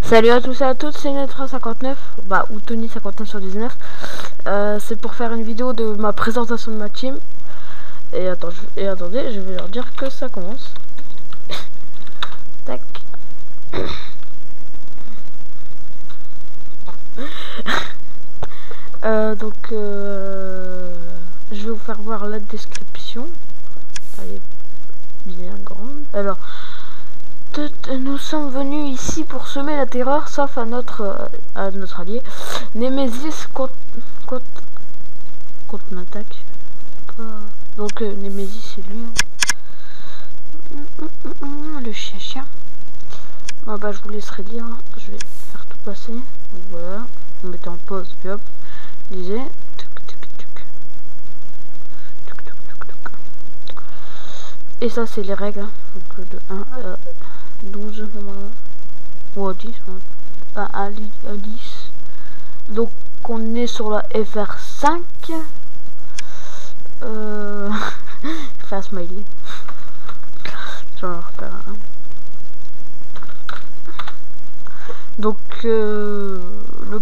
Salut à tous et à toutes, c'est Netra59, ou Tony 59 sur 19. C'est pour faire une vidéo de ma présentation de ma team. Et attendez, je vais leur dire que ça commence. Tac. Je vais vous faire voir la description. Elle est bien grande. Alors, nous sommes venus ici pour semer la terreur, sauf à notre allié Nemesis contre une attaque. Donc Nemesis c'est lui. Le chien. Bon, je vous laisserai lire. Je vais faire tout passer. Donc voilà. Vous mettez en pause, puis hop. Lisez. Et ça c'est les règles. Donc de 1 à 12 normalement. Ou à 10. À 10. Donc on est sur la FR5. Fais un smiley. Je vais en refaire un. Donc le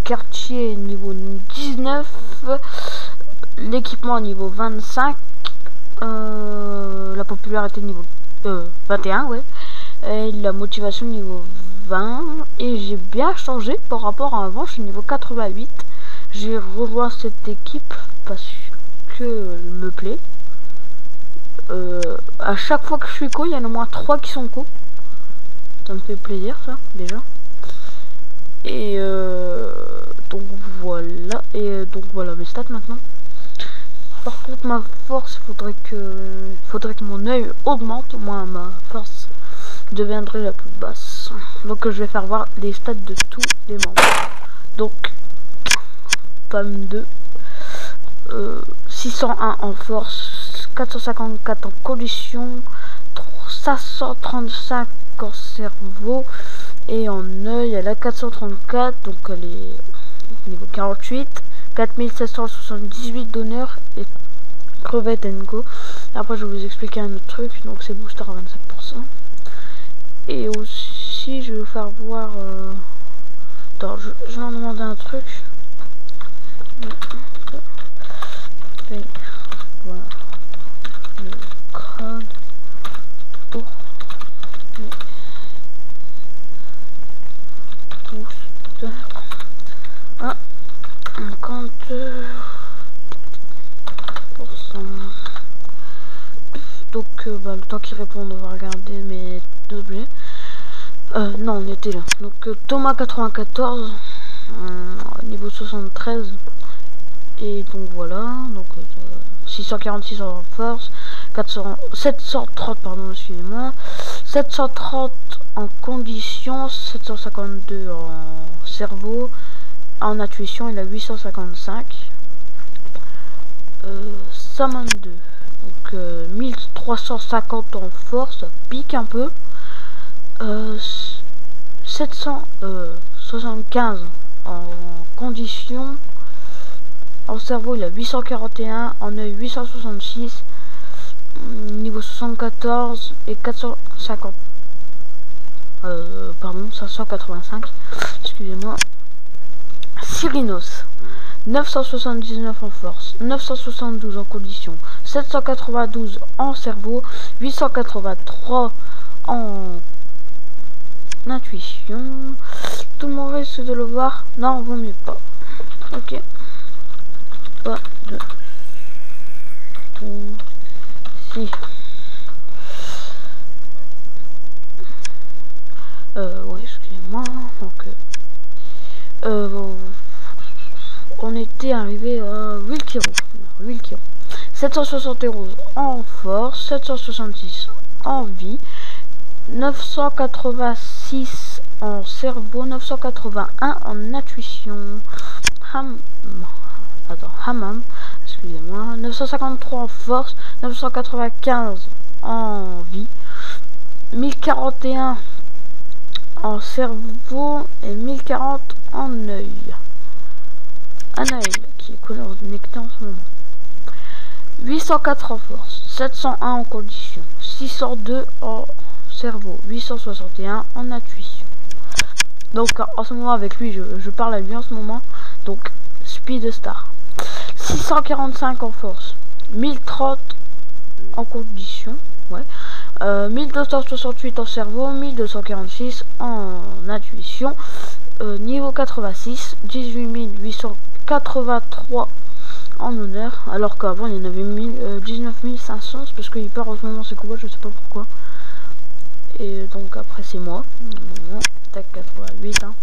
quartier niveau 19, l'équipement niveau 25, la popularité niveau 21, ouais, et la motivation niveau 20. Et j'ai bien changé par rapport à avant, je suis niveau 88. J'ai rejoint cette équipe parce que elle me plaît. À chaque fois que je suis co, il y en a au moins 3 qui sont co. Ça me fait plaisir ça déjà. Et donc voilà. Et donc voilà mes stats maintenant. Par contre ma force, faudrait que mon œil augmente, moins ma force deviendrait la plus basse. Donc je vais faire voir les stats de tous les membres. Donc PAM 2, 601 en force, 454 en condition, 535 en cerveau, et en œil elle a 434, donc elle est niveau 48, 4778 d'honneur et crevette go. Après je vais vous expliquer un autre truc, donc c'est booster à 25%. Et aussi je vais vous faire voir attends, je vais en demander un truc. Voilà le code pour les boosters à 50%. Donc le temps qu'il répond, on va regarder mes objets. Non, on était là. Donc Thomas 94 niveau 73. Et donc voilà, donc 646 en force, 730 pardon, excusez-moi, 730 en condition, 752 en cerveau, en intuition il a 855, Saman 2, donc 1350 en force, ça pique un peu, 775 en condition. En cerveau il a 841, en œil 866, niveau 74 et 450, pardon 585, excusez-moi. Cyrinos 979 en force, 972 en condition, 792 en cerveau, 883 en intuition. Tout le monde risque de le voir, non vaut mieux pas. Ok. Pas de si ouais, excusez-moi. Donc on était arrivé à Wilkiro. 771 en force, 766 en vie, 986 en cerveau, 981 en intuition. Hammam, excusez-moi, 953 en force, 995 en vie, 1041 en cerveau et 1040 en œil. Anaël qui est connecté en ce moment. 804 en force, 701 en condition, 602 en cerveau, 861 en intuition. Donc en ce moment avec lui, je parle à lui en ce moment. Donc Speed Star. 645 en force. 1030 en condition. Ouais. 1268 en cerveau. 1246 en intuition. Niveau 86. 18883 en honneur. Alors qu'avant il y en avait 19 500. C'est parce qu'il perd en ce moment ses combats, je sais pas pourquoi. Et donc après c'est moi. Tac 88 hein.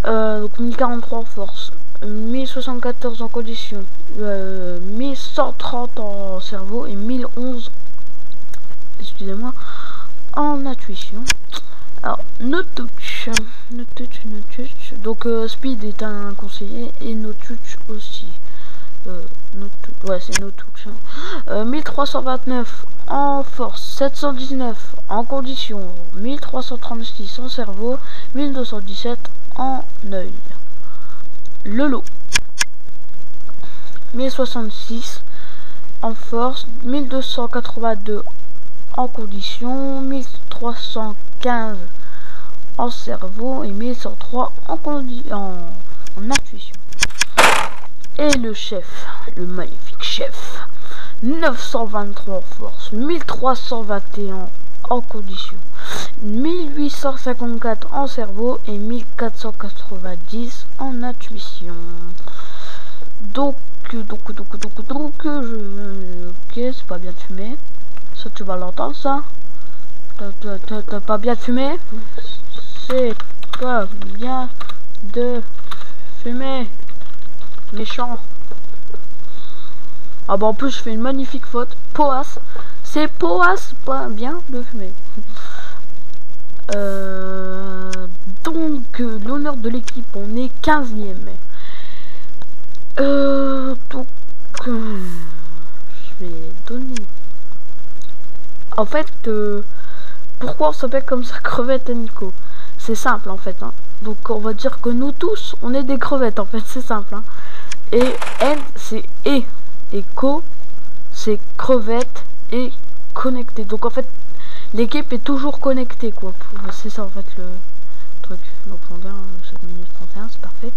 Donc 1043 en force, 1074 en condition, 1130 en cerveau et 1011, excusez-moi, en intuition. Alors no touch. Donc Speed est un conseiller et no touch aussi. Ouais, c'est no touch. 1329 en force, 719 en condition, 1336 en cerveau, 1217 en œil. Le lot 1066 en force, 1282 en condition, 1315 en cerveau et 1103 en intuition. Et le chef, le magnifique chef, 923 en force, 1321 en condition, 1854 en cerveau et 1490 en intuition. Donc ok, c'est pas bien de fumer. Ça tu vas l'entendre ça. T'as pas bien de fumer. C'est pas bien de fumer. Méchant. Ah bah en plus je fais une magnifique faute. Poas. C'est Poas pas bien de fumer. Donc l'honneur de l'équipe, on est 15e. Donc je vais donner. En fait, pourquoi on s'appelle comme ça crevette et Nico? C'est simple en fait. Hein. Donc on va dire que nous tous, on est des crevettes en fait, c'est simple. Hein. Et N c'est et co c'est crevette et connecté. Donc en fait l'équipe est toujours connectée quoi. C'est ça en fait le truc. Donc on vient 7 minutes 31, c'est parfait.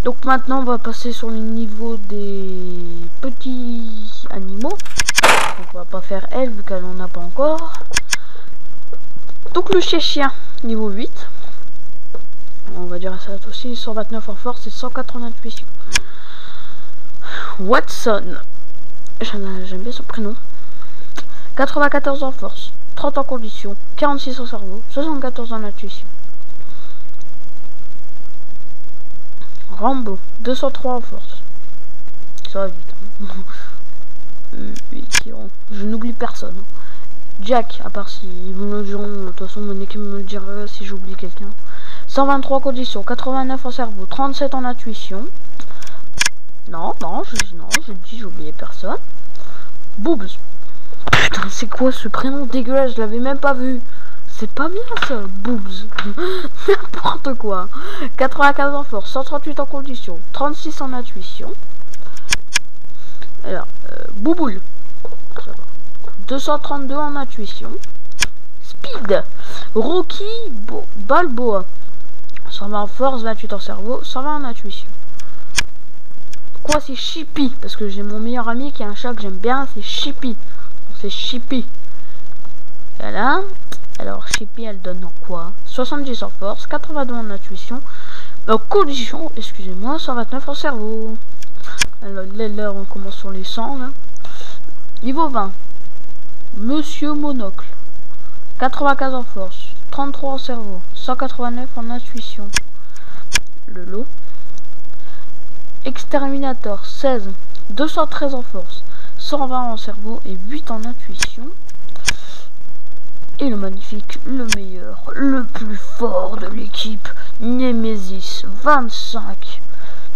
Donc maintenant on va passer sur le niveau des petits animaux. Donc on va pas faire elle vu qu'elle en a pas encore. Donc le chien niveau 8. On va dire ça aussi, 129 en force et 104 en intuition. Watson, j'aime bien son prénom. 94 en force, 30 en condition, 46 en cerveau, 74 en intuition. Rambo, 203 en force. Ça va vite. Hein. Je n'oublie personne. Jack, à part si vous me le diront, de toute façon mon équipe me le dira si j'oublie quelqu'un. 123 conditions, 89 en cerveau, 37 en intuition. Non, j'ai dit j'oubliais personne. Boobs. Putain, c'est quoi ce prénom dégueulasse, je l'avais même pas vu. C'est pas bien ça, Boobs. N'importe quoi. 95 en force, 138 en condition, 36 en intuition. Alors, Bouboule. 232 en intuition. Speed. Rocky Balboa. 120 en force, 28 en cerveau, 120 en intuition. Quoi, c'est Chippy? Parce que j'ai mon meilleur ami qui a un chat que j'aime bien, c'est Chippy. C'est Chippy. Voilà. Alors, Chippy, elle donne en quoi? 70 en force, 82 en intuition. En condition, excusez-moi, 129 en cerveau. Alors, là, on commence sur les 100, là. Niveau 20. Monsieur Monocle. 95 en force, 33 en cerveau, 189 en intuition. Le lot. Exterminator 16, 213 en force, 120 en cerveau et 8 en intuition. Et le magnifique, le meilleur, le plus fort de l'équipe, Nemesis 25,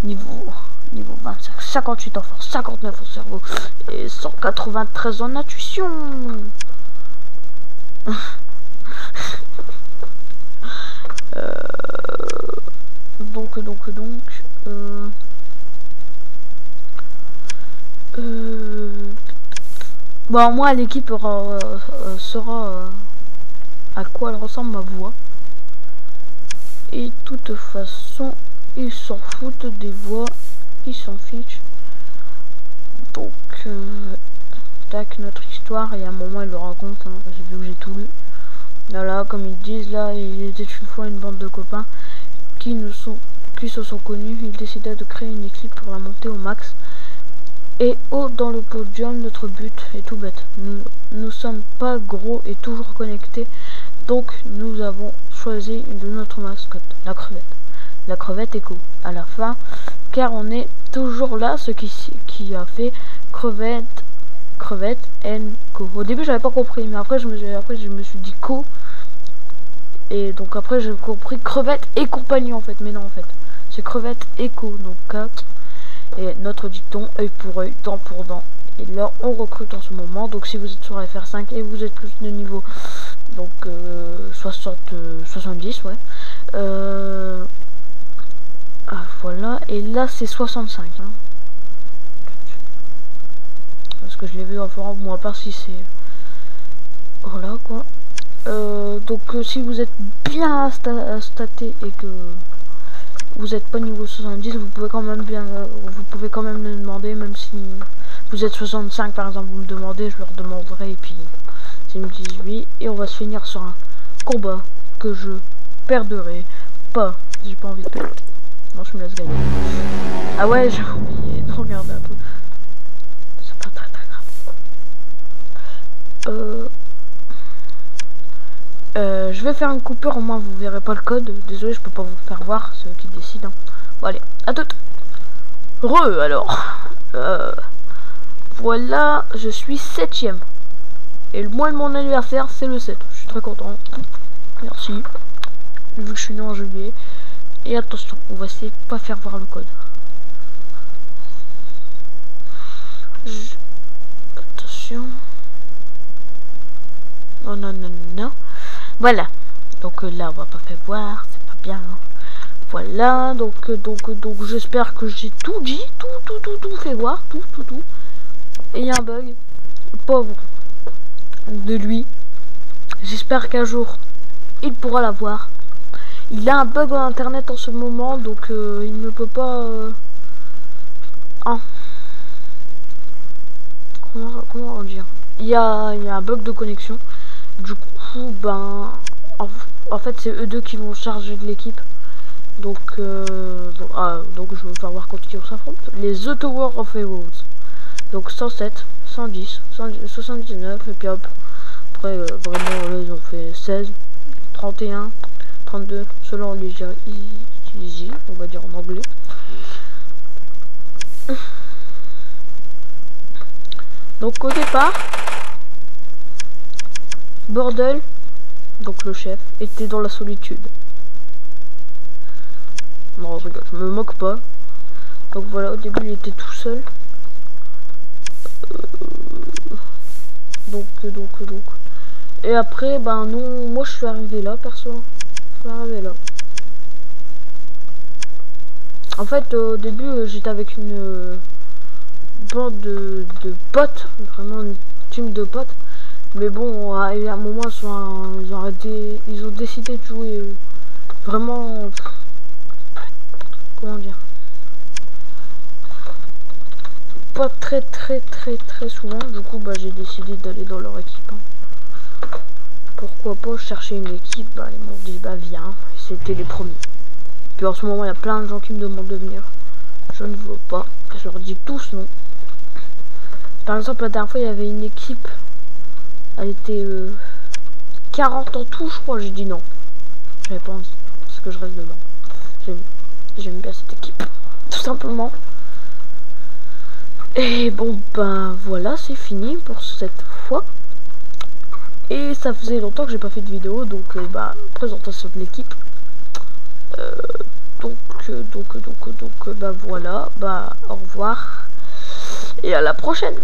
niveau 25, 58 en force, 59 en cerveau et 193 en intuition. Bon, moi l'équipe saura à quoi elle ressemble ma voix. Et de toute façon, ils s'en foutent des voix, ils s'en fichent. Donc, tac, notre histoire, et à un moment, il le raconte, hein, vu que j'ai tout lu. Voilà, comme ils disent, là, il était une fois une bande de copains qui se sont connus. Ils décidaient de créer une équipe pour la monter au max. Et haut dans le podium, notre but est tout bête. Nous sommes pas gros et toujours connectés. Donc, nous avons choisi de notre mascotte, la crevette. La crevette écho à la fin, car on est toujours là, ce qui a fait crevette and co. Au début j'avais pas compris, mais après je me suis dit co, et donc après j'ai compris crevette et compagnie en fait, mais non en fait c'est crevette et co, donc 4. Et notre dicton, œil pour œil, dent pour dent. Et là on recrute en ce moment, donc si vous êtes sur FR5 et vous êtes plus de niveau, donc 70, ouais, voilà, et là c'est 65, hein. Parce que je l'ai vu dans le forum, moi à part si c'est... Voilà quoi. Donc si vous êtes bien staté et que vous n'êtes pas niveau 70, vous pouvez quand même le demander, même si vous êtes 65 par exemple, vous me demandez, je leur demanderai, et puis s'ils me disent oui, et on va se finir sur un combat que je perdrai pas. J'ai pas envie de perdre. Non, je me laisse gagner. Ah ouais, j'ai oublié de regarder un peu. C'est pas très grave. Je vais faire une coupure, au moins vous verrez pas le code. Désolé, je peux pas vous faire voir, c'est eux qui décident. Hein. Bon allez, à toutes. Alors. Voilà, je suis 7ème. Et le mois de mon anniversaire, c'est le 7. Je suis très content. Merci. Vu que je suis né en juillet. Et attention, on va essayer de pas faire voir le code. Attention. Oh non, non, non. Voilà. Donc là, on va pas faire voir. C'est pas bien. Hein. Voilà. Donc j'espère que j'ai tout dit. Tout fait voir. Tout. Et il y a un bug. Pauvre de lui. J'espère qu'un jour, il pourra l'avoir. Il a un bug en internet en ce moment, donc il ne peut pas... Comment dire, il y a un bug de connexion. Du coup, ben... En fait, c'est eux deux qui vont charger de l'équipe. Donc je vais faire voir contre qui on s'affronte. Les The Tower of Heroes. Donc 107, 110, 79, et puis hop. Après, vraiment, ils ont fait 16, 31... 32 selon les easy, on va dire en anglais. Donc au départ, Bordel, donc le chef, était dans la solitude. Non, je rigole, je me moque pas. Donc voilà, au début il était tout seul. Donc. Et après, ben non, moi je suis arrivé là, perso. Là. En fait, au début, j'étais avec une bande de potes, vraiment une team de potes. Mais bon, à un moment, ils ont décidé de jouer vraiment, comment dire, pas très souvent. Du coup, bah, j'ai décidé d'aller dans leur équipe. Hein. Pourquoi pas chercher une équipe, bah, ils m'ont dit bah viens, c'était les premiers. Puis en ce moment il y a plein de gens qui me demandent de venir. Je ne veux pas, je leur dis tous non. Par exemple la dernière fois il y avait une équipe, elle était 40 en tout je crois, j'ai dit non. J'avais pas envie, parce que je reste dedans. J'aime bien cette équipe, tout simplement. Et bon ben voilà, c'est fini pour cette fois. Et ça faisait longtemps que j'ai pas fait de vidéo, donc bah présentation de l'équipe. Donc bah voilà, bah au revoir et à la prochaine.